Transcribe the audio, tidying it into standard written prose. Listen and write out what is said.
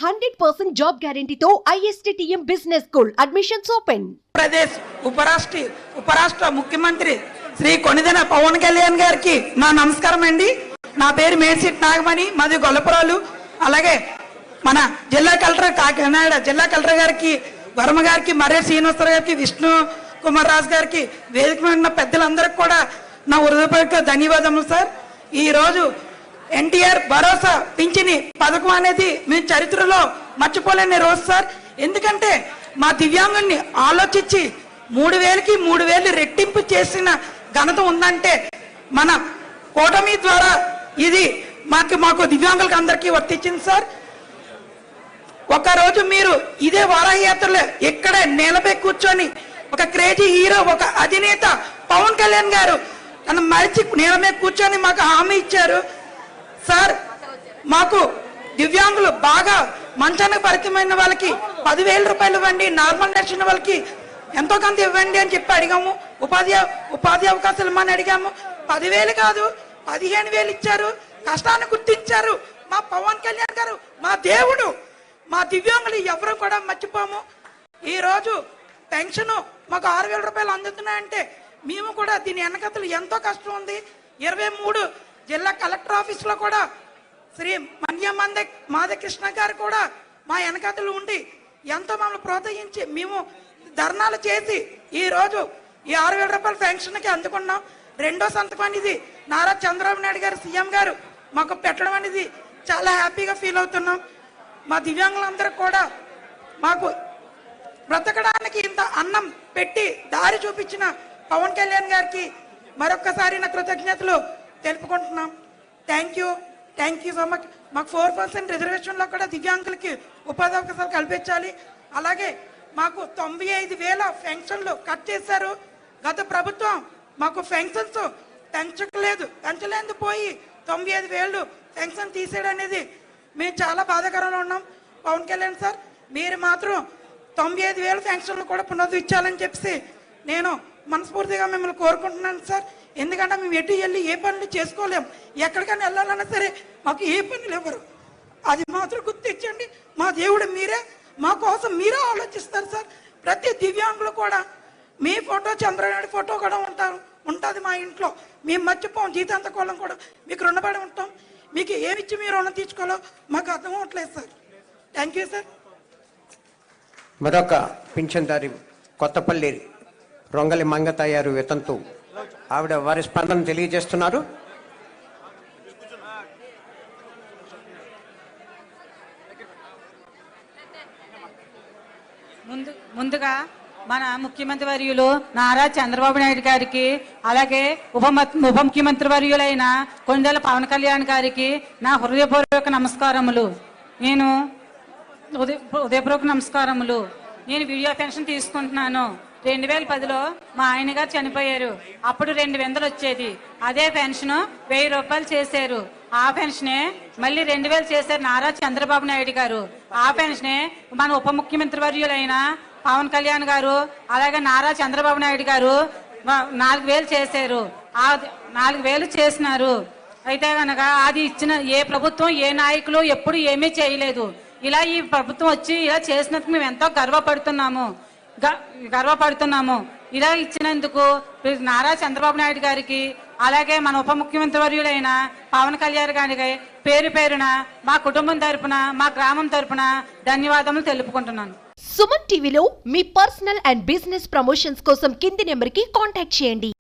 100% job గ్యారంటీతో ISTTM business school admissions open. Pradesh ఉపరాష్ట్ర ముఖ్యమంత్రి శ్రీ కొనిదెల పవన్ కళ్యాణ్ గారికి నా నమస్కారం అండి. నా పేరు మేడ్సిట్ నాగమణి, మాది గొల్లపురాలు. అలాగే మన జిల్లా కలెక్టర్ కాకినాడ జిల్లా కలెక్టర్ గారికి, వర్మ గారికి, మర్రి శ్రీనివాసరావు గారికి, విష్ణు కుమార్ రాజు గారికి, వేదిక మీద ఉన్న పెద్దలందరికీ కూడా నా హృదయపూర్వక ధన్యవాదములు సార్. ఈరోజు ఎన్టీఆర్ భరోసా పింఛని పథకం అనేది మీ చరిత్రలో మర్చిపోలేని రోజు సార్. ఎందుకంటే మా దివ్యాంగుని ఆలోచించి 3,000కి 3,000 రెట్టింపు చేసిన ఘనత ఉందంటే మన కూటమి ద్వారా ఇది మాకు దివ్యాంగులకు అందరికీ వర్తించింది సార్. ఒకరోజు మీరు ఇదే వారాహయాత్రలో ఇక్కడ నేలపై కూర్చొని ఒక క్రేజీ హీరో, ఒక అధినేత పవన్ కళ్యాణ్ గారు తను మరిచి నేల మీద కూర్చొని మాకు హామీ ఇచ్చారు సార్. మాకు దివ్యాంగులు బాగా మంచానికి పరిచయమైన వాళ్ళకి 10,000 రూపాయలు ఇవ్వండి, నార్మల్ నడిచిన వాళ్ళకి ఎంతో కొంత ఇవ్వండి అని చెప్పి అడిగాము. ఉపాధి అవకాశాలు ఇవ్వమని అడిగాము. 10,000 కాదు 15,000 ఇచ్చారు. కష్టాన్ని గుర్తించారు మా పవన్ కళ్యాణ్ గారు, మా దేవుడు. మా దివ్యాంగులు ఎవరు కూడా మర్చిపోము. ఈరోజు పెన్షన్ మాకు 6,000 రూపాయలు అందుతున్నాయంటే మేము కూడా దీని వెనకతలు ఎంతో కష్టం ఉంది. 23 జిల్లా కలెక్టర్ ఆఫీసులో కూడా శ్రీ మాధకృష్ణ గారు కూడా మా వెనకతలు ఉండి ఎంతో మమ్మల్ని ప్రోత్సహించి మేము ధర్నాలు చేసి ఈరోజు ఈ 6,000 రూపాయల పెన్షన్కి అందుకున్నాం. రెండో సంతకం అనేది నారా చంద్రబాబు నాయుడు గారు సీఎం గారు మాకు పెట్టడం అనేది చాలా హ్యాపీగా ఫీల్ అవుతున్నాం. మా దివ్యాంగులందరూ కూడా మాకు బ్రతకడానికి ఇంత అన్నం పెట్టి దారి చూపించిన పవన్ కళ్యాణ్ గారికి మరొక్కసారి నా కృతజ్ఞతలు తెలుపుకుంటున్నాం. Thank you so much. మాకు 4% రిజర్వేషన్లో కూడా దివ్యాంగులకి ఉపాధి అవకాశాలు కల్పించాలి. అలాగే మాకు 95,000 పెన్షన్లు కట్ చేశారు. గత ప్రభుత్వం మాకు పెన్షన్స్ పెంచలేదు పోయి 95,000 పెన్షన్ తీసేయడం అనేది మేము చాలా బాధాకరంలో ఉన్నాం. పవన్ కళ్యాణ్ సార్, మీరు మాత్రం 95,000 పెన్షన్లు కూడా పునరుద్ధరించాలని చెప్పి నేను మనస్ఫూర్తిగా మిమ్మల్ని కోరుకుంటున్నాను సార్. ఎందుకంటే మేము ఎటు వెళ్ళి ఏ పనులు చేసుకోలేము. ఎక్కడికైనా వెళ్ళాలన్నా సరే మాకు ఏ పనులు ఇవ్వరు. అది మాత్రం గుర్తించండి. మా దేవుడు మీరే, మా కోసం మీరే ఆలోచిస్తారు సార్. ప్రతి దివ్యాంగులు కూడా మీ ఫోటో, చంద్రనాయుడు ఫోటో కూడా ఉంటుంది మా ఇంట్లో. మేము మర్చిపోం. జీతాంతకోళం కూడా మీకు రుణపడి ఉంటాం. మీకు ఏమిచ్చి మీరు రుణం తీర్చుకోవాలో మాకు అర్థం అవ్వట్లేదు సార్. Thank you sir. మరొక పింఛన్దారి కొత్తపల్లి రొంగలి మంగతయ్యారు వితంతు, ఆవిడ వారి స్పందన తెలియజేస్తున్నారు. ముందుగా మన ముఖ్యమంత్రి వర్యులు నారా చంద్రబాబు నాయుడు గారికి, అలాగే ఉప ముఖ్యమంత్రి వర్యులైన కొనిదెల పవన్ కళ్యాణ్ గారికి నా హృదయపూర్వక నమస్కారములు. నేను నేను వీడియో పెన్షన్ తీసుకుంటున్నాను. 2010లో మా ఆయన గారు చనిపోయారు. అప్పుడు 2,000 వచ్చేది. అదే పెన్షన్ 1,000 రూపాయలు చేశారు. ఆ పెన్షనే మళ్ళీ 2,000 చేశారు నారా చంద్రబాబు నాయుడు గారు. ఆ పెన్షనే మన ఉప ముఖ్యమంత్రి వర్యులైన పవన్ కళ్యాణ్ గారు, అలాగే నారా చంద్రబాబు నాయుడు గారు 4,000 చేశారు. ఆ 4,000 చేసినారు. అయితే కనుక అది ఇచ్చిన ఏ ప్రభుత్వం, ఏ నాయకులు ఎప్పుడు ఏమీ చేయలేదు. ఇలా ఈ ప్రభుత్వం వచ్చి ఇలా చేసినందుకు మేము ఎంతో గర్వపడుతున్నాము. ఇలా ఇచ్చినందుకు నారా చంద్రబాబు నాయుడు గారికి, అలాగే మన ఉప ముఖ్యమంత్రి వర్యులైన పవన్ కళ్యాణ్ గారికి పేరు పేరున మా కుటుంబం తరపున, మా గ్రామం తరపున ధన్యవాదములు తెలుపుకుంటున్నాను. సుమన్ టీవీలో మీ పర్సనల్ అండ్ బిజినెస్ ప్రమోషన్స్ కోసం కింది నెంబర్కి కాంటాక్ట్ చేయండి.